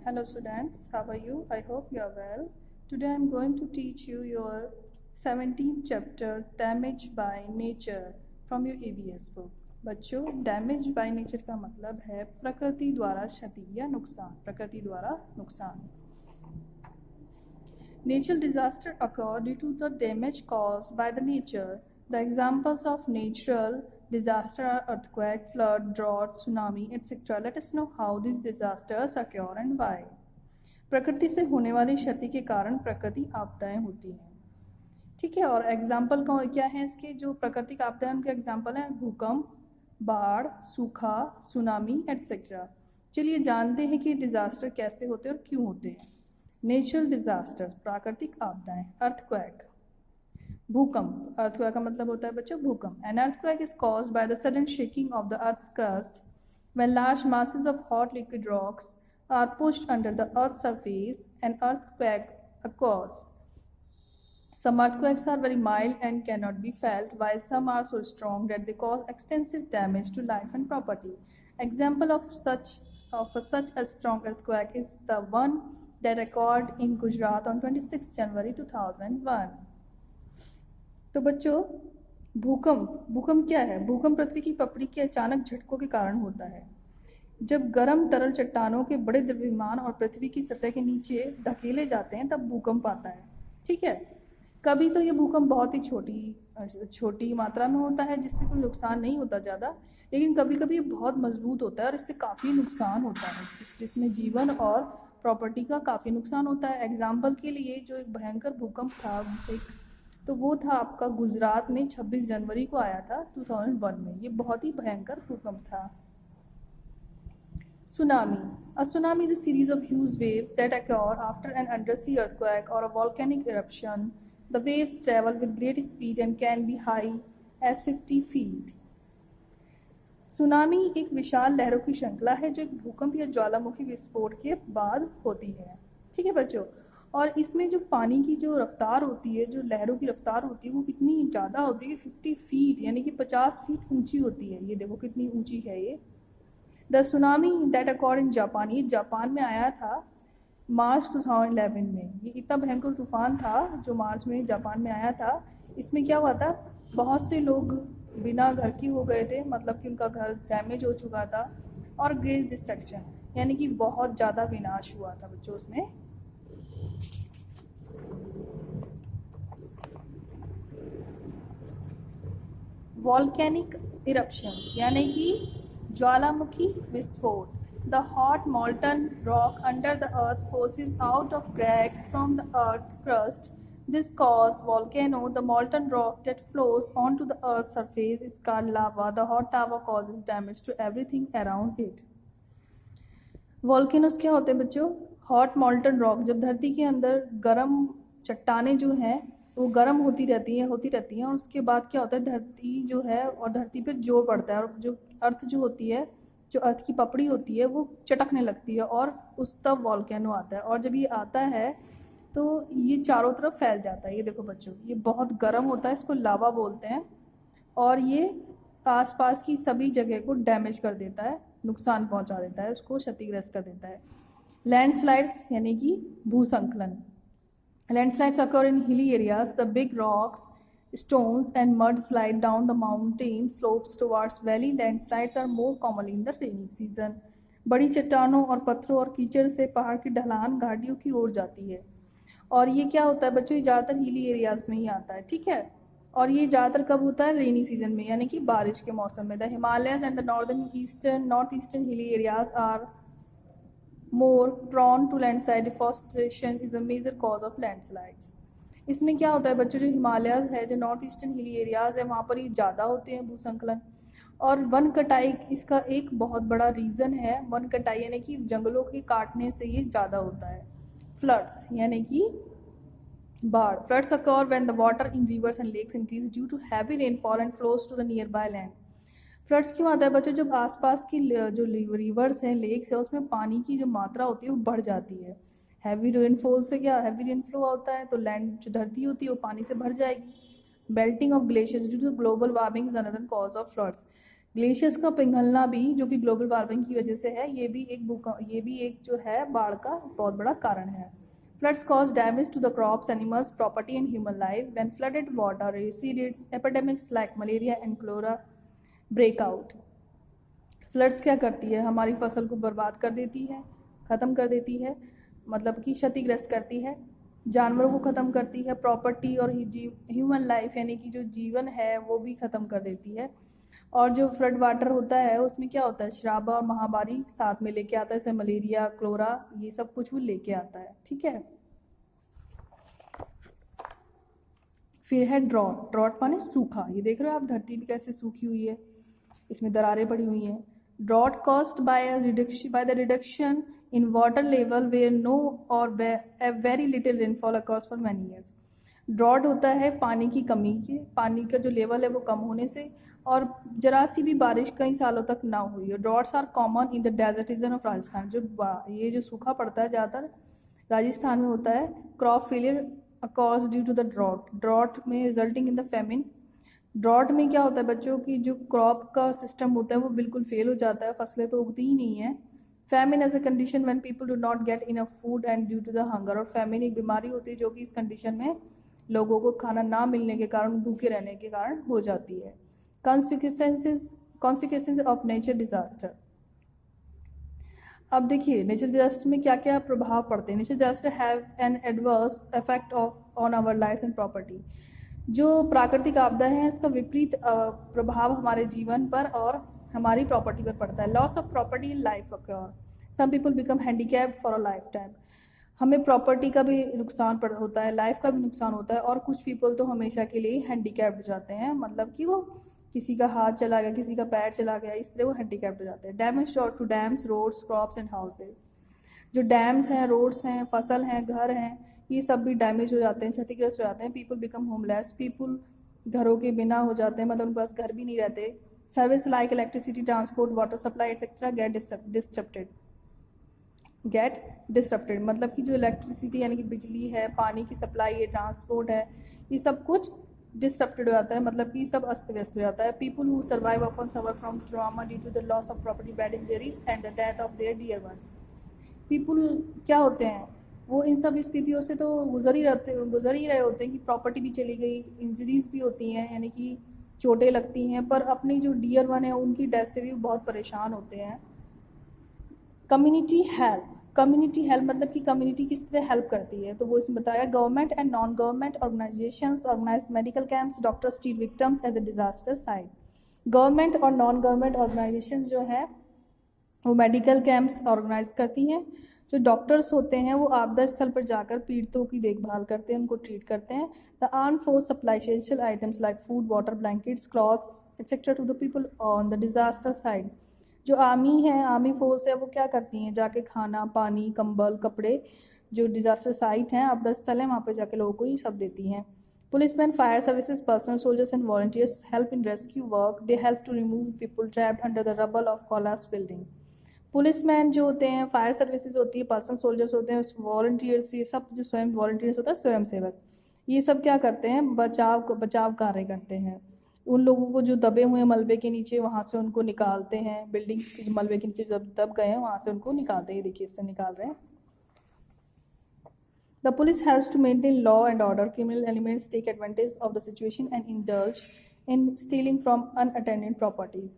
Hello students, how are you? I hope you are well. Today I am going to teach you your 17th chapter Damage by Nature from your EVS book. बच्चों, damage by nature का मतलब है प्रकृति द्वारा क्षति या नुकसान. प्रकृति द्वारा नुकसान. Natural disaster occur due to the damage caused by the nature. The examples of natural disaster are earthquake, flood, drought, tsunami, etc. Let us know how these disasters occur and why. प्रकृति से होने वाली क्षति के कारण प्रकृति आपदाएं होती हैं. ठीक है. और एग्जाम्पल क्या है इसके? जो प्राकृतिक आपदाएं उनके एग्जाम्पल हैं भूकंप, बाढ़, सूखा, सुनामी एटसेट्रा. चलिए जानते हैं कि डिजास्टर कैसे होते हैं और क्यों होते हैं. नेचुरल डिजास्टर प्राकृतिक आपदाएं. अर्थक्वेक भूकंप. अर्थक्वेक का मतलब होता है बच्चों भूकंप. An earthquake is caused by the sudden shaking of the earth's crust when large masses of hot liquid rocks are pushed under the earth's surface. An earthquake occurs. Some earthquakes are very mild and cannot be felt, while some are so strong that they cause extensive damage to life and property. Example of such a strong earthquake is the one that occurred in Gujarat on 26 January 2001. तो बच्चों भूकंप क्या है? भूकंप पृथ्वी की पपड़ी के अचानक झटकों के कारण होता है. जब गर्म तरल चट्टानों के बड़े द्रव्यमान और पृथ्वी की सतह के नीचे धकेले जाते हैं तब भूकंप आता है. ठीक है. कभी तो ये भूकंप बहुत ही छोटी मात्रा में होता है जिससे कोई नुकसान नहीं होता ज़्यादा, लेकिन कभी कभी ये बहुत मजबूत होता है और इससे काफ़ी नुकसान होता है जिसमें जीवन और प्रॉपर्टी का काफ़ी नुकसान होता है. एग्जाम्पल के लिए जो एक भयंकर भूकंप था तो वो था आपका गुजरात में 26 जनवरी को आया था 2001 में. ये बहुत ही भयंकर भूकंप था. Tsunami. A tsunami is a series of huge waves that occur after an undersea earthquake or a volcanic eruption. The waves travel with great speed and can be high as 50 feet. Tsunami एक विशाल लहरों की श्रृंखला है जो एक भूकंप या ज्वालामुखी विस्फोट के बाद होती है. ठीक है बच्चों. और इसमें जो पानी की जो रफ्तार होती है, जो लहरों की रफ्तार होती है वो कितनी ज़्यादा होती है, 50 फीट यानी कि 50 फीट ऊंची होती है. ये देखो कितनी ऊंची है ये. The tsunami that accord in Japan, ये जापान में आया था मार्च 2011 में. ये इतना भयंकर तूफान था जो मार्च में जापान में आया था. इसमें क्या हुआ था, बहुत से लोग बिना घर की हो गए थे, मतलब कि उनका घर डैमेज हो चुका था. और ग्रेट डिस्ट्रक्शन यानी कि बहुत ज़्यादा विनाश हुआ था बच्चों उसमें. वॉल्केनिक इरप्शंस यानी कि ज्वालामुखी विस्फोट. The hot molten rock under the earth forces out of cracks from the earth's crust. This causes volcano. The molten rock that flows onto the earth's surface is called lava. The hot lava causes damage to everything around it. Volcanoes क्या होते हैं बच्चों? Hot मॉल्टन rock. जब धरती के अंदर गर्म चट्टानें जो हैं वो गर्म होती रहती हैं और उसके बाद क्या होता है, धरती जो है और धरती पर जोर पड़ता है और जो अर्थ जो होती है, जो अर्थ की पपड़ी होती है वो चटकने लगती है और उस तब वॉल्केनो आता है. और जब ये आता है तो ये चारों तरफ फैल जाता है. ये देखो बच्चों, ये बहुत गर्म होता है, इसको लावा बोलते हैं. और ये आसपास की सभी जगह को डैमेज कर देता है, नुकसान पहुंचा देता है, उसको क्षतिग्रस्त कर देता है. लैंडस्लाइड्स यानी कि भूसंकलन. Landslides occur in hilly areas. The big rocks, stones and mud slide down the mountain slopes towards valley. Landslides are more commonly in the rainy season. बड़ी चट्टानों और पत्थरों और कीचड़ से पहाड़ की ढलान घाटियों की ओर जाती है. और ये क्या होता है बच्चों, ये ज़्यादातर हिली एरियाज में ही आता है. ठीक है. और ये ज़्यादातर कब होता है? रेनी सीजन में यानी कि बारिश के मौसम में. The Himalayas and the north eastern hilly areas are more prone to landslide. Deforestation is a major cause of landslides. इसमें क्या होता है बच्चों, जो हिमालयस है, जो नॉर्थ ईस्टर्न हिली एरियाज है, वहाँ पर ये ज़्यादा होते हैं भूसंकलन. और वन कटाई इसका एक बहुत बड़ा रीज़न है. वन कटाई यानी कि जंगलों के काटने से ये ज़्यादा होता है. फ्लड्स यानी कि बाढ़. Floods occur when the water in rivers and lakes increase due to heavy rainfall and flows to the nearby land. Floods क्यों आता है बच्चों? जब आसपास की जो रिवर्स हैं, लेक्स है, उसमें पानी की जो मात्रा होती है वो बढ़ जाती है. हैवी रेनफॉल से क्या, हैवी रेनफ्लो होता है तो लैंड जो धरती होती है वो पानी से भर जाएगी. Melting of glaciers due to global warming is another cause of floods. Glaciers का पिघलना भी जो कि ग्लोबल वार्मिंग की वजह से है, ये भी एक जो है बाढ़ का बहुत बड़ा कारण है। Floods cause damage to the crops, animals, property and human life. When flooded water recedes, epidemics like malaria and cholera break out. Floods क्या करती है, हमारी फसल को बर्बाद कर देती है, ख़त्म कर देती है, मतलब कि क्षतिग्रस्त करती है, जानवरों को ख़त्म करती है, प्रॉपर्टी और ह्यूमन लाइफ यानी कि जो जीवन है वो भी ख़त्म कर देती है। और जो फ्लड वाटर होता है उसमें क्या होता है, शराब और महामारी साथ में लेके आता है, जैसे मलेरिया, क्लोरा, ये सब कुछ वो लेके आता है। ठीक है, फिर है ड्रॉट। ड्रॉट माने सूखा। ये देख रहे हो आप, धरती भी कैसे सूखी हुई है, इसमें दरारें पड़ी हुई हैं। Drought caused by the reduction in water level where no or very little rainfall across for many years. Drought होता है पानी की कमी के, पानी का जो लेवल है वो कम होने से, और जरा सी भी बारिश कई सालों तक ना हुई है। Droughts are common in the desert region of Rajasthan. ये जो सूखा पड़ता है ज़्यादातर राजस्थान में होता है। Crop failure cause due to the drought. Drought में resulting in the famine. Drought में क्या होता है बच्चों की, जो क्रॉप का सिस्टम होता है वो बिल्कुल फेल हो जाता है, फसलें तो उगती ही नहीं है। Famine as a condition when people do not get enough food and due to the hunger. और फैमिन एक बीमारी होती है जो कि इस कंडीशन में लोगों को खाना ना मिलने के कारण, भूखे रहने के कारण हो जाती है। Consequences of nature disaster. अब देखिए नेचर डिजास्टर में क्या क्या प्रभाव पड़ते हैं। Nature disaster have an adverse effect on our life and property. जो प्राकृतिक आपदा है इसका विपरीत प्रभाव हमारे जीवन पर और हमारी प्रॉपर्टी पर पड़ता है। Loss of property in life occur. Some people become handicapped for a lifetime. हमें प्रॉपर्टी का भी नुकसान होता है, लाइफ का भी नुकसान होता है, और कुछ पीपल तो हमेशा के लिए हैंडीकैप्ड हो जाते हैं, मतलब कि वो किसी का हाथ चला गया, किसी का पैर चला गया, इस तरह वो हैंडीकैप्ड हो जाते हैं। Damage to dams, roads, crops and houses. जो डैम्स हैं, रोड्स हैं, फसल हैं, घर हैं, ये सब भी डैमेज हो जाते हैं, क्षतिग्रस्त हो जाते हैं। People become homeless. पीपल घरों के बिना हो जाते हैं, मतलब उनके पास घर भी नहीं रहते। Service like electricity, transport, water supply etcetera get disturbed. मतलब कि जो इलेक्ट्रिसिटी यानी कि बिजली है, पानी की सप्लाई है, ट्रांसपोर्ट है, ये सब कुछ डिस्टर्बटेड हो जाता है, मतलब कि सब अस्त व्यस्त हो जाता है। People who survive often suffer from trauma due to the loss of property, bad injuries and the death of their dear ones. People क्या होते हैं, वो इन सब स्थितियों से तो गुजर ही रहे होते हैं कि प्रॉपर्टी भी चली गई, इंजरीज भी होती हैं यानी कि चोटें लगती हैं, पर अपनी जो डियर वन है उनकी डेथ से भी बहुत परेशान होते हैं। Community help. कम्युनिटी हेल्प मतलब कि कम्युनिटी किस तरह हेल्प करती है, तो वो इसमें बताया। Government and non government organisations organise medical camps, doctors treat victims at the disaster site. Government और नॉन गवर्नमेंट ऑर्गेनाइजेशंस जो है वो मेडिकल कैंप्स ऑर्गेनाइज करती हैं। जो डॉक्टर्स होते हैं वो आपदा स्थल पर जाकर पीड़ितों की देखभाल करते हैं, उनको ट्रीट करते हैं। The arm force supply essential items like food, water, blankets, clothes etcetera to the people on the disaster side. जो आर्मी है, आर्मी फोर्स है, वो क्या करती हैं, जाके खाना, पानी, कंबल, कपड़े, जो डिजास्टर साइट हैं, आपदा स्थल है, वहाँ पर जाके लोगों को ये सब देती हैं। Policemen, fire services, personnel, soldiers and volunteers help in rescue work. They help to remove people trapped under the rubble of collapsed building. Policeman जो होते हैं, फायर सर्विसेज होती है, पर्सनल सोल्जर्स होते हैं, वॉलंटियर्स, ये सब जो स्वयं वॉलंटियर्स होता है, स्वयं सेवक, ये सब क्या करते हैं, बचाव कार्य करते हैं। उन लोगों को जो दबे हुए मलबे के नीचे, वहाँ से उनको निकालते हैं, बिल्डिंग्स के मलबे के नीचे जब दब गए हैं वहाँ से उनको निकालते हैं। देखिए इससे निकाल रहे हैं। The police helps to maintain law and order. Criminal elements take advantage of the situation and indulge in stealing from unattended properties.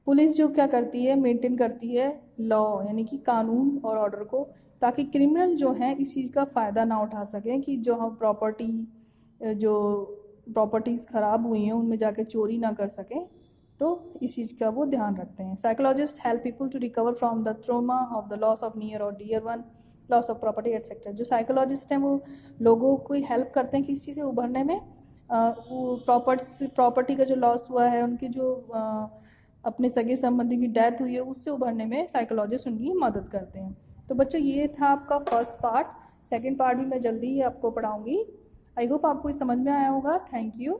Police जो क्या करती है, मेंटेन करती है लॉ यानी कि कानून और ऑर्डर को, ताकि क्रिमिनल जो हैं इस चीज़ का फ़ायदा ना उठा सकें कि जो हम प्रॉपर्टीज़ ख़राब हुई हैं उनमें जाके चोरी ना कर सकें, तो इस चीज़ का वो ध्यान रखते हैं। Psychologist help people to recover from the trauma of the loss of near or dear one, loss of property etcetera. जो साइकोलॉजिस्ट हैं वो लोगों को हेल्प करते हैं किसी चीज़ से उभरने में। वो प्रॉपर्टी का जो लॉस हुआ है, उनके जो अपने सगे संबंधी की डेथ हुई है, उससे उभरने में साइकोलॉजिस्ट उनकी मदद करते हैं। तो बच्चों ये था आपका फर्स्ट पार्ट। सेकंड पार्ट भी मैं जल्दी ही आपको पढ़ाऊँगी। आई होप आपको समझ में आया होगा। Thank you.